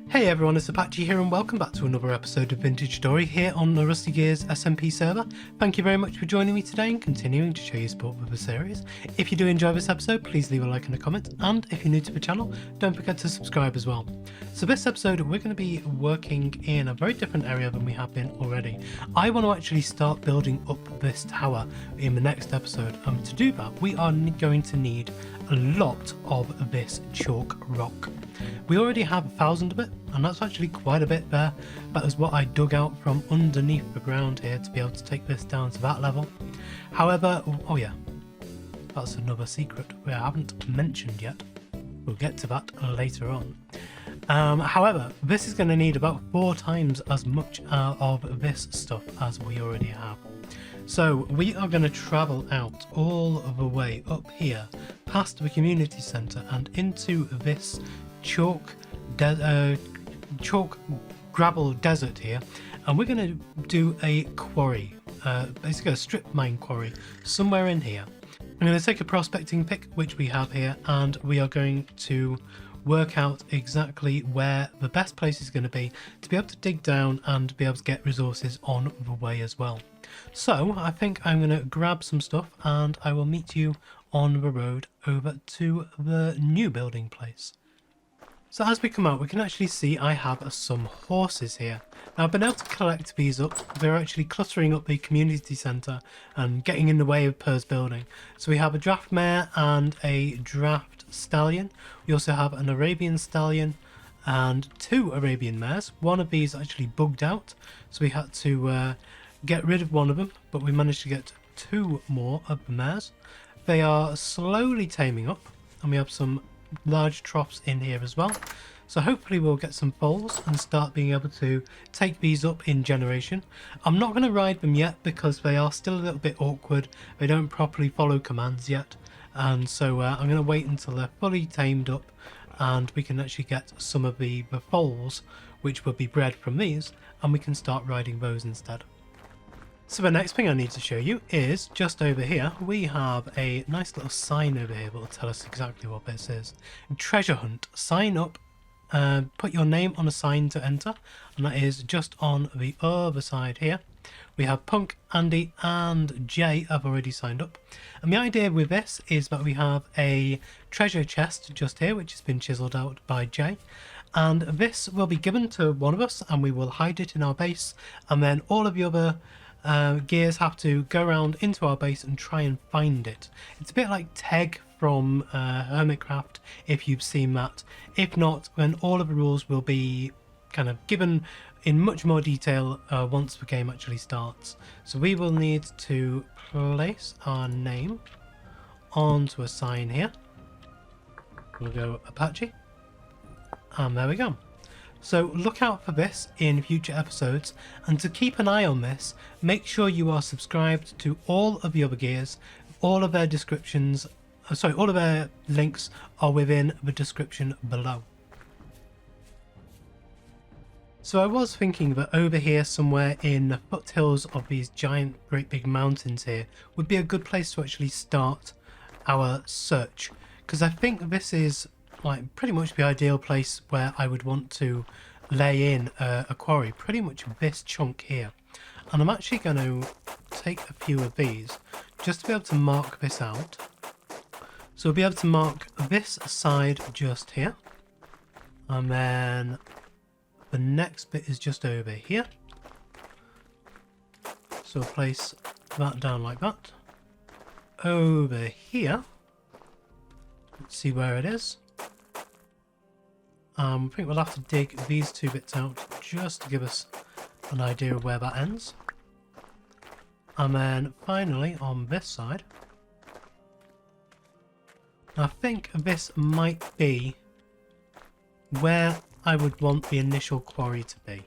Hey everyone, it's Apache here and welcome back to another episode of Vintage Story here on the Rusty Gears SMP server. Thank you very much for joining me today and continuing to show your support for the series. If you do enjoy this episode, please leave a like and a comment, and if you're new to the channel, don't forget to subscribe as well. So this episode we're going to be working in a very different area than we have been already. I want to actually start building up this tower in the next episode, and to do that we are going to need a lot of this chalk rock. We already have 1,000 of it, and that's actually quite a bit there. That is what I dug out from underneath the ground here to be able to take this down to that level. However, oh yeah, that's another secret we haven't mentioned yet. We'll get to that later on. However, this is going to need about 4 times as much of this stuff as we already have. So we are going to travel out all the way up here past the community centre and into this chalk gravel desert here, and we're going to do a quarry, basically a strip mine quarry somewhere in here. I'm going to take a prospecting pick, which we have here, and we are going to work out exactly where the best place is going to be able to dig down and be able to get resources on the way as well. So I think I'm going to grab some stuff and I will meet you on the road over to the new building place. So as we come out, we can actually see I have some horses here. Now I've been able to collect these up. They're actually cluttering up the community centre and getting in the way of Per's building. So we have a draft mare and a draft stallion. We also have an Arabian stallion and 2 Arabian mares. One of these actually bugged out, so we had to get rid of one of them, but we managed to get 2 more of the mares. They are slowly taming up, and we have some large troughs in here as well, so hopefully we'll get some foals and start being able to take these up in generation. I'm not going to ride them yet because they are still a little bit awkward. They don't properly follow commands yet, and so I'm going to wait until they're fully tamed up and we can actually get some of the foals which will be bred from these, and we can start riding those instead. So the next thing I need to show you is just over here. We have a nice little sign over here that will tell us exactly what this is. Treasure hunt. Sign up. Put your name on a sign to enter, and that is just on the other side here. We have Punk, Andy and Jay have already signed up, and the idea with this is that we have a treasure chest just here which has been chiseled out by Jay, and this will be given to one of us and we will hide it in our base, and then all of the other gears have to go around into our base and try and find it. It's a bit like Teg from Hermitcraft, if you've seen that. If not, then all of the rules will be kind of given in much more detail once the game actually starts. So we will need to place our name onto a sign here. We'll go Apache, and there we go. So look out for this in future episodes, and to keep an eye on this, make sure you are subscribed to all of the other gears. All of their descriptions, all of their links are within the description below. So I was thinking that over here somewhere in the foothills of these giant great big mountains here would be a good place to actually start our search, because I think this is like pretty much the ideal place where I would want to lay in a quarry, pretty much this chunk here. And I'm actually going to take a few of these just to be able to mark this out. So we'll be able to mark this side just here, and then the next bit is just over here. So we'll place that down like that. Over here, let's see where it is. I think we'll have to dig these 2 bits out just to give us an idea of where that ends. And then finally on this side, I think this might be where I would want the initial quarry to be.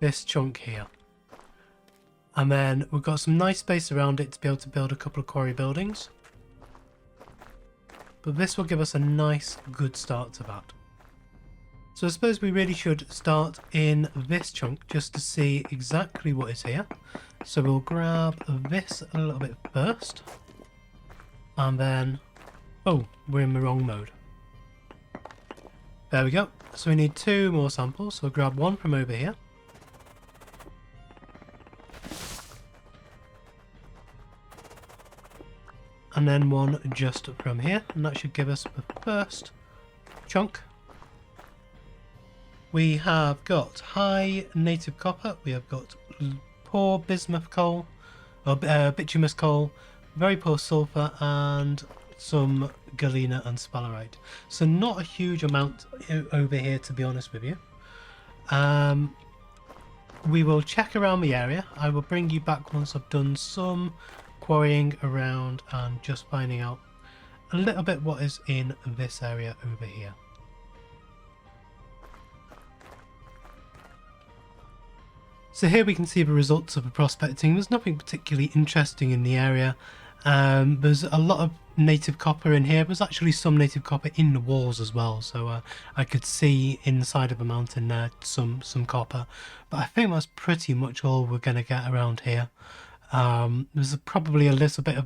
This chunk here. And then we've got some nice space around it to be able to build a couple of quarry buildings. But this will give us a nice, good start to that. So I suppose we really should start in this chunk just to see exactly what is here. So we'll grab this a little bit first. And then... oh, we're in the wrong mode. There we go. So we need 2 more samples. So we'll grab one from over here. And then one just from here. And that should give us the first chunk. We have got high native copper. We have got poor bismuth coal, or bituminous coal, very poor sulfur, and some galena and sphalerite. So not a huge amount over here, to be honest with you. We will check around the area. I will bring you back once I've done some quarrying around and just finding out a little bit what is in this area over here. So here we can see the results of the prospecting. There's nothing particularly interesting in the area. There's a lot of native copper in here. There's actually some native copper in the walls as well, so I could see inside of the mountain there some copper, but I think that's pretty much all we're going to get around here. There's probably a little bit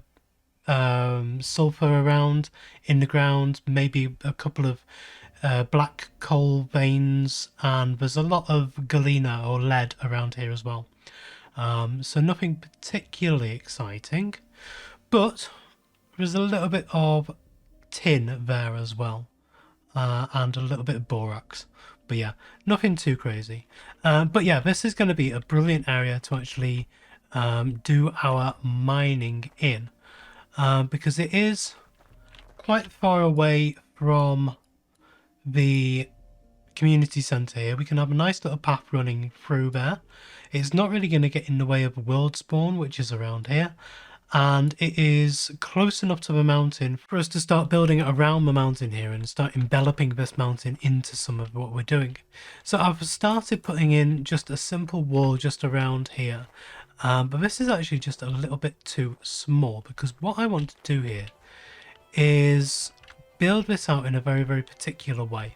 of sulfur around in the ground, maybe a couple of black coal veins, and there's a lot of galena or lead around here as well. So nothing particularly exciting, but there's a little bit of tin there as well, and a little bit of borax. But yeah, nothing too crazy. But yeah, this is going to be a brilliant area to actually do our mining in, because it is quite far away from the community centre here. We can have a nice little path running through there. It's not really going to get in the way of the world spawn, which is around here, and it is close enough to the mountain for us to start building around the mountain here and start enveloping this mountain into some of what we're doing. So I've started putting in just a simple wall just around here, but this is actually just a little bit too small, because what I want to do here is build this out in a very, very particular way.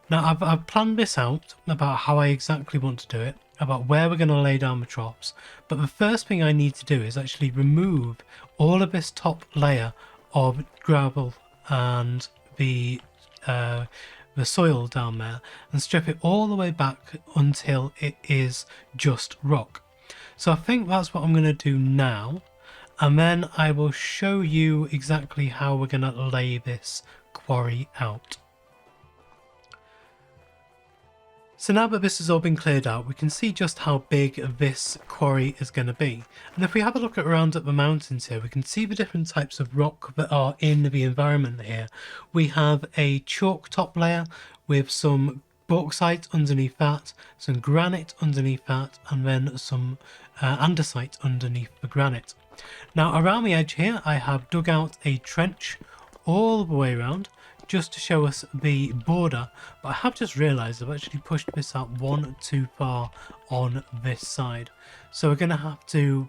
Now I've planned this out about how I exactly want to do it, about where we're going to lay down the troughs, but the first thing I need to do is actually remove all of this top layer of gravel and the soil down there and strip it all the way back until it is just rock. So I think that's what I'm going to do now, and then I will show you exactly how we're going to lay this quarry out. So now that this has all been cleared out, we can see just how big this quarry is going to be. And if we have a look around at the mountains here, we can see the different types of rock that are in the environment here. We have a chalk top layer with some bauxite underneath that, some granite underneath that, and then some andesite underneath the granite. Now around the edge here, I have dug out a trench all the way around, just to show us the border, but I have just realised I've actually pushed this out one too far on this side. So we're going to have to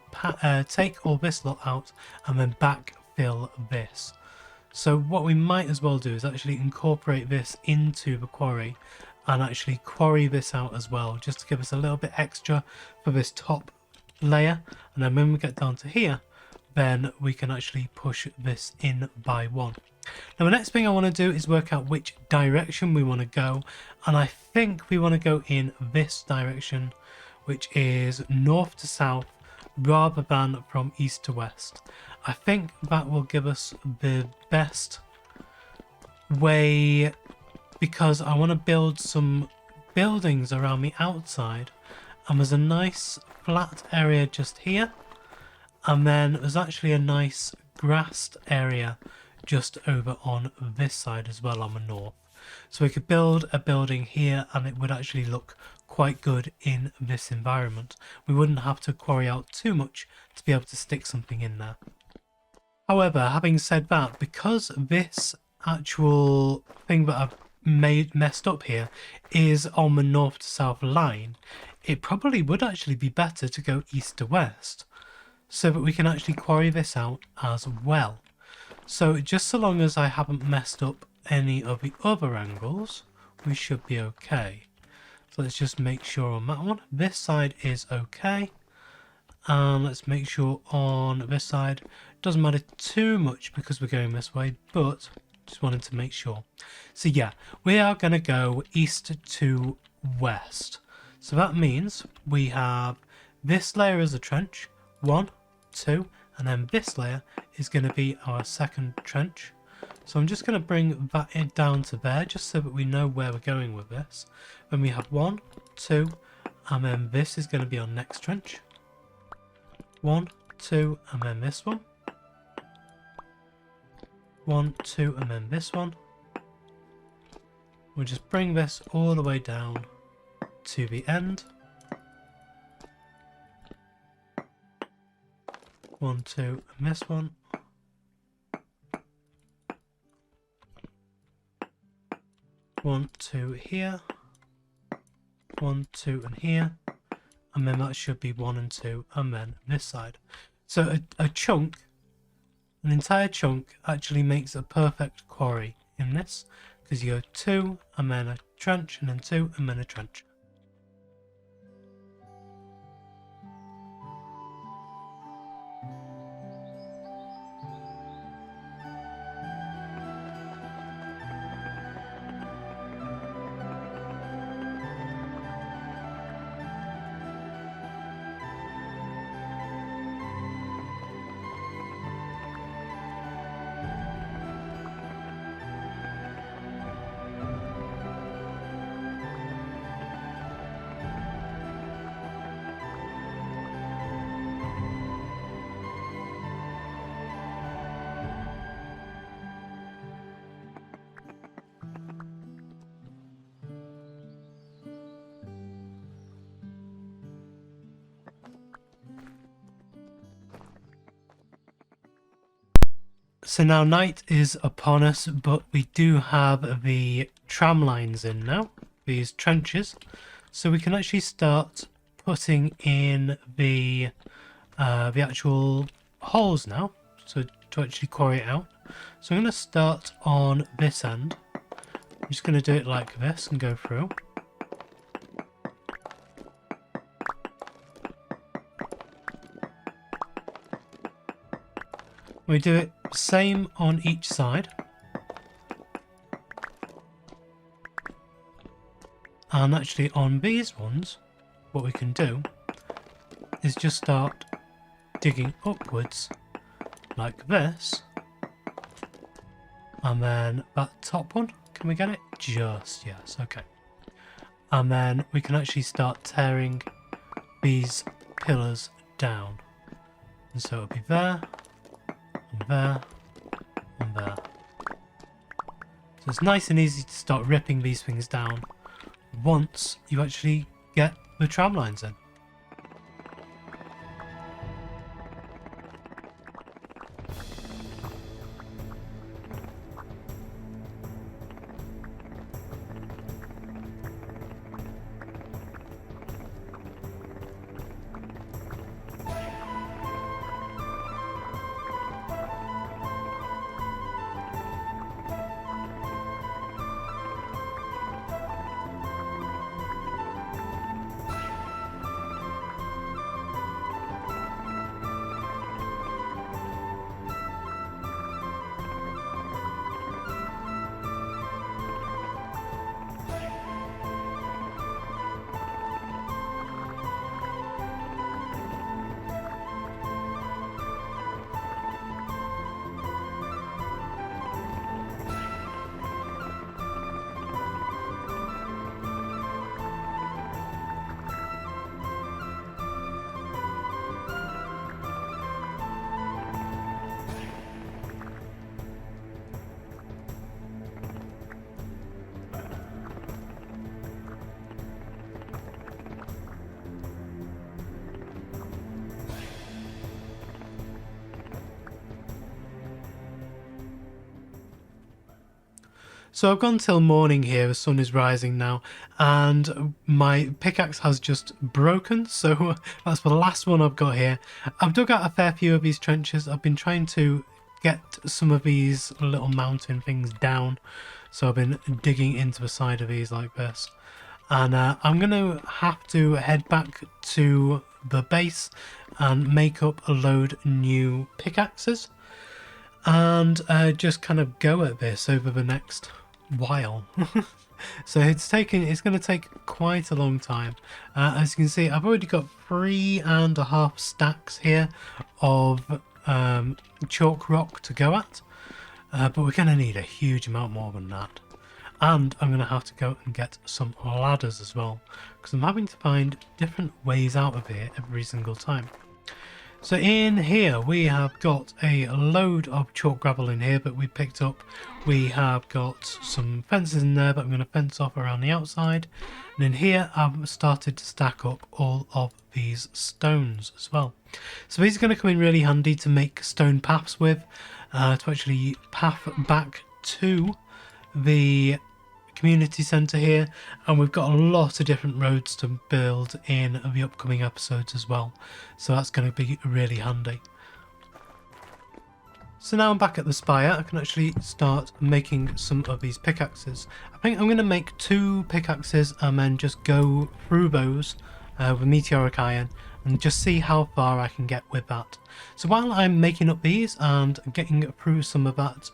take all this lot out and then backfill this. So what we might as well do is actually incorporate this into the quarry and actually quarry this out as well, just to give us a little bit extra for this top layer, and then when we get down to here, then we can actually push this in by one. Now the next thing I want to do is work out which direction we want to go, and I think we want to go in this direction, which is north to south rather than from east to west. I think that will give us the best way, because I want to build some buildings around the outside, and there's a nice flat area just here, and then there's actually a nice grassed area just over on this side as well on the north. So we could build a building here and it would actually look quite good in this environment. We wouldn't have to quarry out too much to be able to stick something in there. However, having said that, because this actual thing that I've messed up here is on the north to south line, it probably would actually be better to go east to west, so that we can actually quarry this out as well. So just so long as I haven't messed up any of the other angles, we should be okay. So let's just make sure on that one. This side is okay. And let's make sure on this side, doesn't matter too much because we're going this way, but Just wanted to make sure. So yeah, we are going to go east to west. So that means we have this layer as a trench, 1, 2, and then this layer is going to be our second trench. So I'm just going to bring that down to there just so that we know where we're going with this. Then we have 1, 2, and then this is going to be our next trench. 1, 2, and then this one. 1, 2, and then this one. We'll just bring this all the way down to the end. 1, 2, and this one. 1, 2 here. 1, 2, and here. And then that should be 1 and 2, and then this side. So a chunk, an entire chunk, actually makes a perfect quarry in this, because you go 2, and then a trench, and then 2, and then a trench. So now night is upon us, but we do have the tram lines in now, these trenches. So we can actually start putting in the actual holes now, so to actually quarry it out. So I'm going to start on this end. I'm just going to do it like this and go through. We do it same on each side. And actually on these ones, what we can do is just start digging upwards like this. And then that top one, can we get it? Just, yes, okay. And then we can actually start tearing these pillars down. And so it'll be there. And there, and there. So it's nice and easy to start ripping these things down once you actually get the tram lines in. So I've gone till morning here, the sun is rising now, and my pickaxe has just broken, so that's the last one I've got here. I've dug out a fair few of these trenches. I've been trying to get some of these little mountain things down, so I've been digging into the side of these like this. And I'm going to have to head back to the base and make up a load new pickaxes. and just kind of go at this over the next while. So it's going to take quite a long time. As you can see, I've already got 3.5 stacks here of chalk rock to go at, but we're going to need a huge amount more than that. And I'm going to have to go and get some ladders as well, because I'm having to find different ways out of here every single time. So in here we have got a load of chalk gravel in here that we picked up. We have got some fences in there that I'm going to fence off around the outside. And in here I've started to stack up all of these stones as well. So these are going to come in really handy to make stone paths with, to actually path back to the community centre here, and we've got a lot of different roads to build in the upcoming episodes as well, so that's going to be really handy. So now I'm back at the spire, I can actually start making some of these pickaxes. I think I'm going to make 2 pickaxes and then just go through those with meteoric iron and just see how far I can get with that. So while I'm making up these and getting through some of that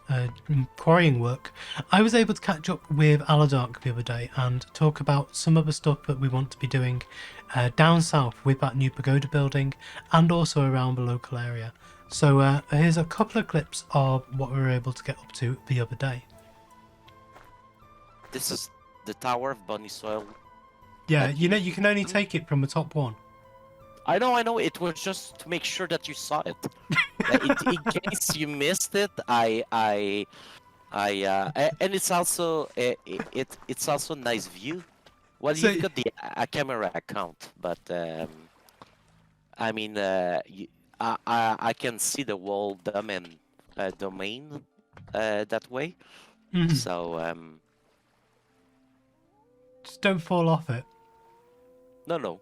quarrying work, I was able to catch up with Aladark the other day and talk about some of the stuff that we want to be doing down south with that new pagoda building and also around the local area. So here's a couple of clips of what we were able to get up to the other day. This is the Tower of Bunny Soil. Yeah, you know, you can only take it from the top one. I know. It was just to make sure that you saw it. In case you missed it, and it's also it's also a nice view. Well, So, you've got a camera account, but I mean, I can see the whole domain that way. mhm. So Just don't fall off it. no.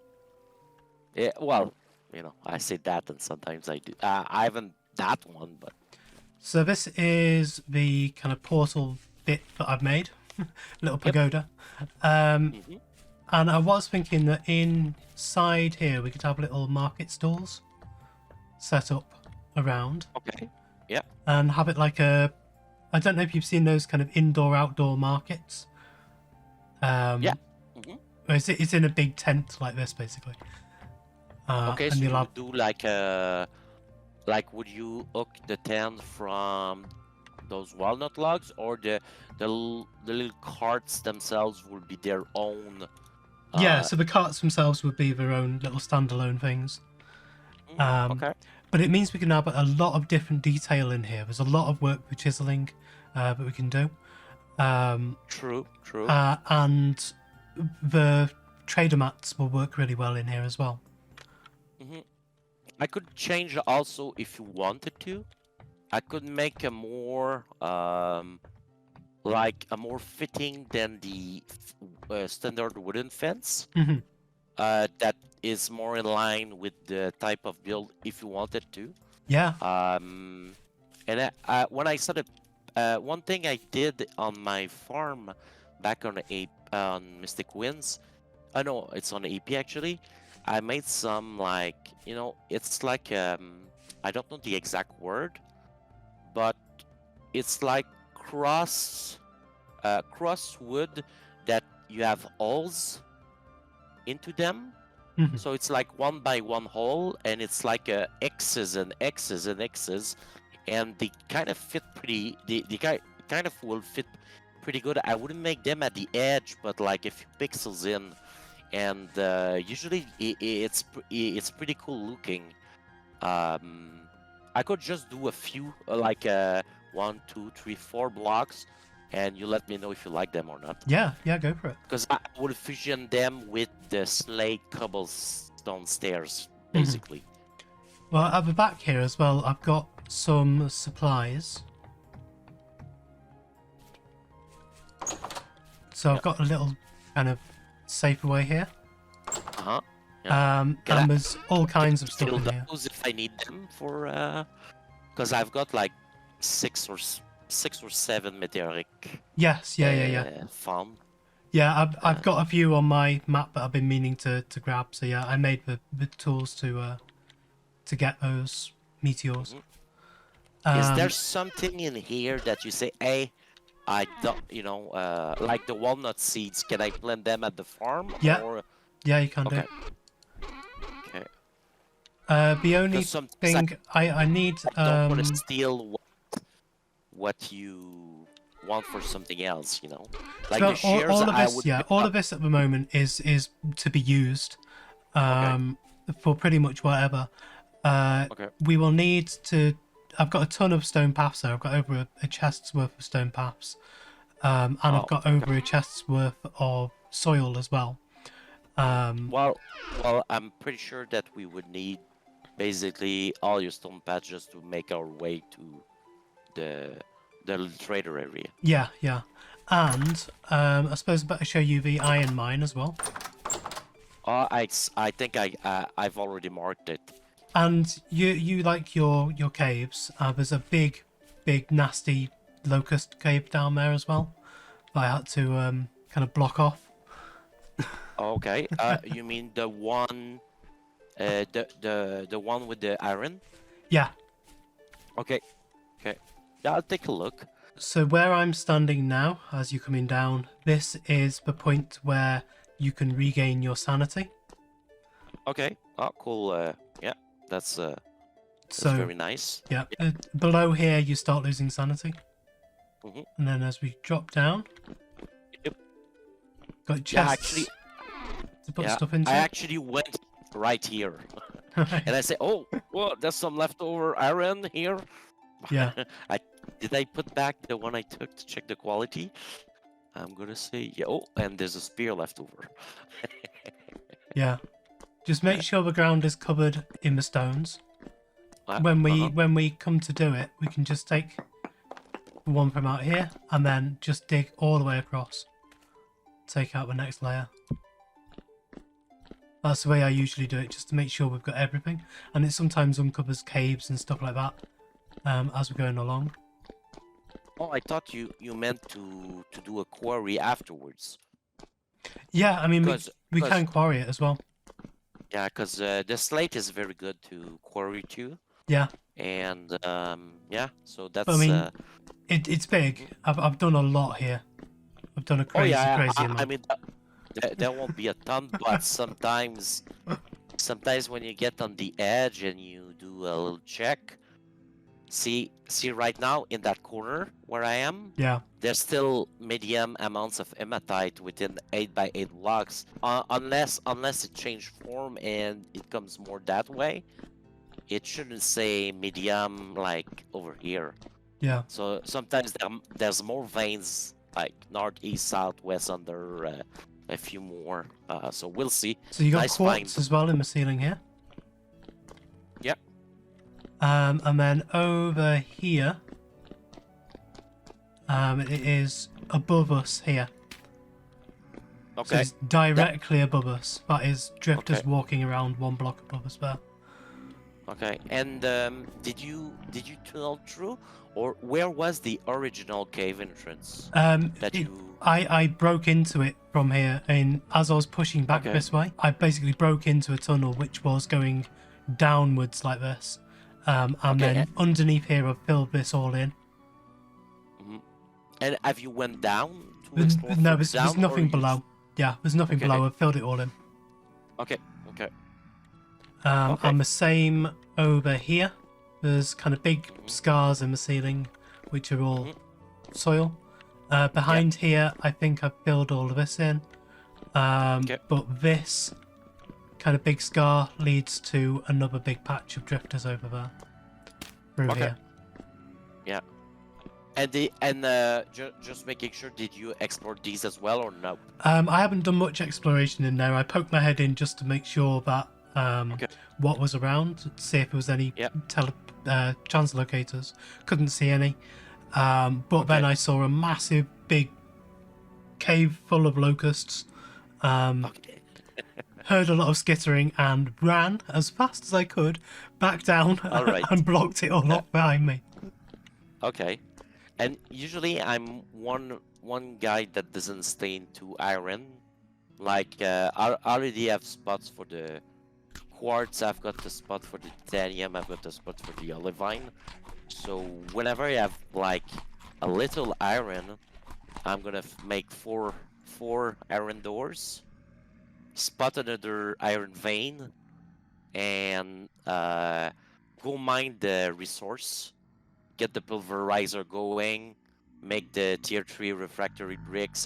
Yeah, well, you know, I say that, and sometimes I do. I haven't that one, but So this is the kind of portal bit that I've made, little pagoda. mhm. And I was thinking that inside here we could have little market stalls set up around Okay, yeah. and have it like a, I don't know if you've seen those kind of indoor-outdoor markets. Yeah. Mhm. It's in a big tent like this, basically. Okay, and so you'll you have, would do like would you hook the tent from those walnut logs, or the little carts themselves will be their own? yeah, so the carts themselves would be their own little standalone things. Okay. But it means we can have a lot of different detail in here. There's a lot of work with chiseling that we can do. True. And the trader mats will work really well in here as well. I could change also if you wanted to. I could make a more more fitting than the standard wooden fence. Mhm. That is more in line with the type of build if you wanted to. Yeah. And when I started, one thing I did on my farm back on Mystic Winds, no, it's on AP actually. I made some it's like I don't know the exact word, but it's like cross wood that you have holes into them. Mhm. So it's like 1 by 1 hole, and it's like X's and X's and X's, and they kind of fit pretty. They kind of will fit pretty good. I wouldn't make them at the edge, but like a few pixels in, and usually it's pretty cool looking. I could just do a few 1, 2, 3, 4 blocks, and you let me know if you like them or not. Yeah, go for it. Because I would fusion them with the slate cobblestone stairs, basically. Well, at the back here as well, I've got some supplies. So I've got a little kind of safe away here. Uh-huh. And there's all kinds of stuff Fill in here. those if I need them for because I've got like 6 or 7 meteoric. Yes, yeah. Found. Yeah, I've got a few on my map that I've been meaning to grab. So yeah, I made the tools to get those meteors. Is there something in here that you say, hey, I don't, like the walnut seeds, can I plant them at the farm? Yeah. Or... Yeah, you can Okay. do. Okay. The only Some thing I need I don't want to steal what you want for something else, Like so the shares, all of I this, would yeah, pick all up. of this at the moment is to be used for pretty much whatever. Okay. We will need to. I've got a ton of stone paths there. I've got over a chest's worth of stone paths, and I've got over a chest's worth of soil as well. Well, I'm pretty sure that we would need basically all your stone paths just to make our way to the trader area. Yeah, yeah, and I suppose I better show you the iron mine as well. I think I've already marked it. And you like your caves. There's a big nasty locust cave down there as well that I had to kind of block off. Okay. You mean the one, the one with the iron? Yeah. Okay. Okay. Yeah, I'll take a look. So where I'm standing now, as you're coming down, this is the point where you can regain your sanity. Okay. Oh, cool. Yeah, that's So very nice. yeah, below here you start losing sanity, and then as we drop down, Yep. got chests Yeah, actually, to put stuff into. I actually went right here, and I say, oh, well, there's some leftover iron here. Yeah. Did I put back the one I took to check the quality? I'm gonna say, yeah. Oh, and there's a spear left over. Yeah. Just make sure the ground is covered in the stones. Uh, When we come to do it, we can just take the one from out here and then just dig all the way across. Take out the next layer. That's the way I usually do it, just to make sure we've got everything. And it sometimes uncovers caves and stuff like that as we're going along. Oh, I thought you meant to do a quarry afterwards. Yeah, I mean, we 'Cause- can quarry it as well. Yeah, because the slate is very good to quarry too. Yeah. And yeah, so that's. But, I mean, it's big. I've done a lot here. I've done a crazy amount. I mean, there won't be a ton, but sometimes when you get on the edge and you do a little check, see right now in that corner where I am, Yeah. there's still medium amounts of hematite within 8x8 blocks, unless it changed form and it comes more that way. It shouldn't say medium like over here. Yeah. So sometimes there's more veins like north, east, south, west under a few more. So we'll see. So you got Nice quartz find. as well in the ceiling here. Yep. And then over here, it is above us here. So Okay. it's directly above us. That is drifters Okay. walking around one block above us there. Okay. And did you tunnel through, or where was the original cave entrance that you? I broke into it from here, and as I was pushing back Okay. this way, I basically broke into a tunnel which was going downwards like this. And then underneath here I've filled this all in. And have you went down to explore? No, further there's down, or nothing you below. Yeah, there's nothing Okay. below. I've filled it all in. Okay. Okay. And the same over here. There's kind of big scars in the ceiling, which are all soil. Behind here, I think I've filled all of this in. But this kind of big scar leads to another big patch of drifters over there. Through here. Yeah. And just making sure, did you explore these as well or no? I haven't done much exploration in there. I poked my head in just to make sure that what was around, to see if there was any chance locators. Couldn't see any. But then I saw a massive big cave full of locusts. Heard a lot of skittering and ran as fast as I could back down and blocked it all off behind me. Okay. And usually I'm one guy that doesn't stay into iron. Like I already have spots for the quartz, I've got the spot for the titanium, I've got the spot for the olivine. So whenever I have like a little iron, I'm gonna make four iron doors, spot another iron vein, and go mine the resource, get the pulverizer going, make the tier 3 refractory bricks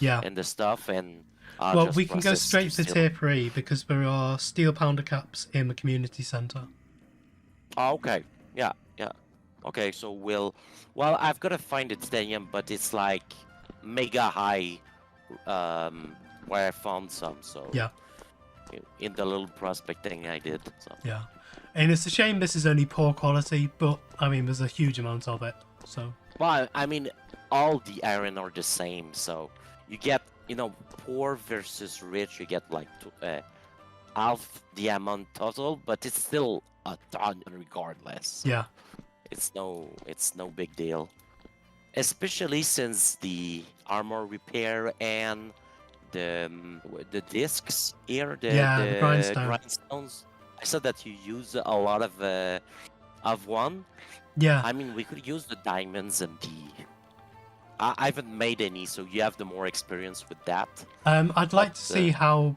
Yeah. and the stuff, and I'll Well, we just can go process to straight for steel. tier 3 because there are steel pounder caps in the community centre. Oh, okay. Yeah, yeah. Okay, so well, I've got to find the titanium, but it's like mega high, where I found some, so Yeah, in the little prospecting I did, so. yeah. And it's a shame this is only poor quality, but I mean, there's a huge amount of it, so. Well, I mean, all the iron are the same, so you get, poor versus rich, you get like half the amount total, but it's still a ton regardless. Yeah. It's no big deal. Especially since the armor repair and the discs here, The grindstone. grindstones. I said that you use a lot of one. Yeah. I mean, we could use the diamonds and the. I haven't made any, so you have the more experience with that. I'd like to see how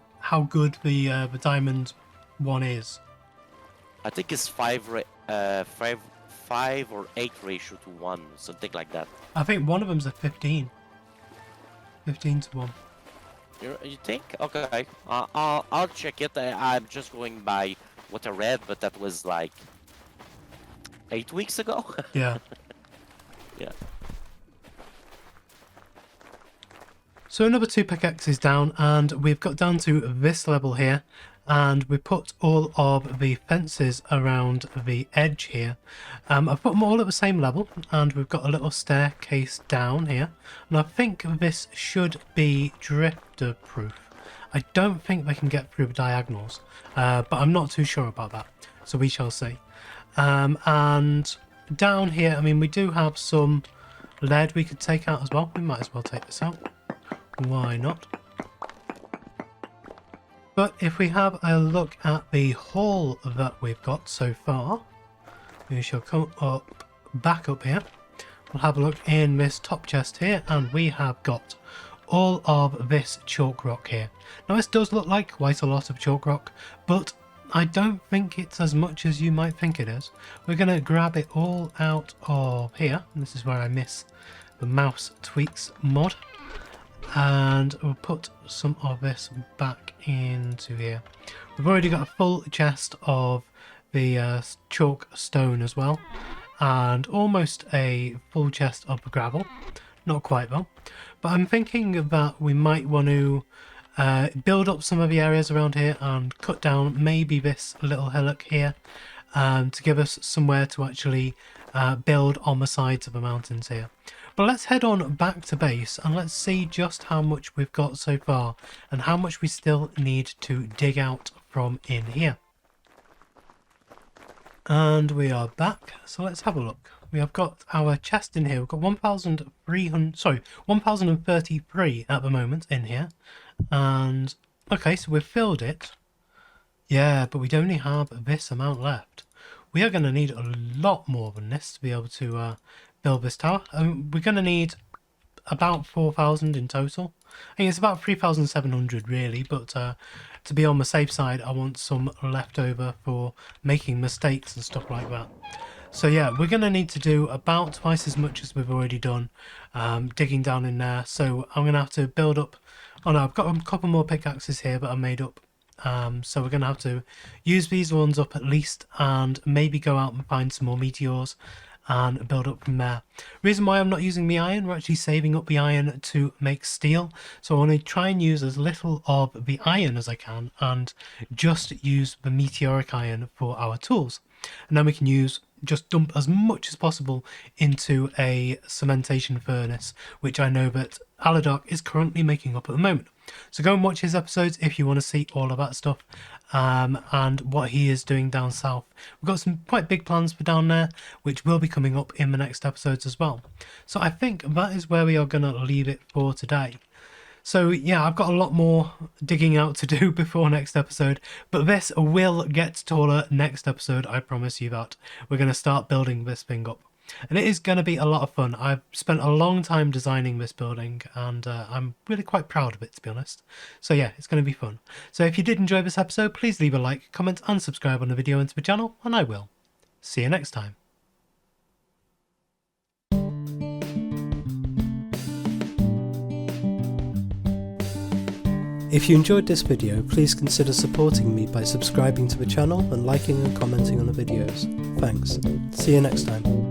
good the diamond one is. I think it's 5 or 8 ratio to 1, something like that. I think one of them's a 15. 15 to 1. You think? Okay. I'll check it. I'm just going by what I read, but that was like 8 weeks ago. Yeah. Yeah. So another 2 pickaxes down, and we've got down to this level here, and we put all of the fences around the edge here. I've put them all at the same level, and we've got a little staircase down here, and I think this should be drifter proof. I don't think they can get through the diagonals, but I'm not too sure about that, so we shall see. And down here, I mean, we do have some lead we could take out as well. We might as well take this out. Why not? But if we have a look at the haul that we've got so far, we shall come up, back up here. We'll have a look in this top chest here, and we have got all of this chalk rock here. Now this does look like quite a lot of chalk rock, but I don't think it's as much as you might think it is. We're going to grab it all out of here. This is where I miss the mouse tweaks mod. And we'll put some of this back into here. We've already got a full chest of the chalk stone as well, and almost a full chest of the gravel. Not quite though, but I'm thinking that we might want to build up some of the areas around here and cut down maybe this little hillock here to give us somewhere to actually build on the sides of the mountains here. But let's head on back to base and let's see just how much we've got so far and how much we still need to dig out from in here. And we are back, so let's have a look. We have got our chest in here. We've got 1033 at the moment in here. And okay, so we've filled it. Yeah, but we only have this amount left. We are going to need a lot more than this to be able to build this tower. We're going to need about 4,000 in total. I think it's about 3,700 really, but to be on the safe side, I want some left over for making mistakes and stuff like that. So yeah, we're going to need to do about twice as much as we've already done, digging down in there. So I'm going to have to build up. Oh no, I've got a couple more pickaxes here that I made up. So we're going to have to use these ones up at least, and maybe go out and find some more meteors and build up from there. Reason why I'm not using the iron, we're actually saving up the iron to make steel. So I want to try and use as little of the iron as I can and just use the meteoric iron for our tools. And then we can just dump as much as possible into a cementation furnace, which I know that Aladark is currently making up at the moment. So go and watch his episodes if you want to see all of that stuff and what he is doing down south. We've got some quite big plans for down there, which will be coming up in the next episodes as well. So I think that is where we are going to leave it for today. So yeah, I've got a lot more digging out to do before next episode, but this will get taller next episode, I promise you that. We're going to start building this thing up. And it is going to be a lot of fun. I've spent a long time designing this building, and I'm really quite proud of it, to be honest. So yeah, it's going to be fun. So if you did enjoy this episode, please leave a like, comment and subscribe on the video and to the channel, and I will. See you next time. If you enjoyed this video, please consider supporting me by subscribing to the channel and liking and commenting on the videos. Thanks. See you next time.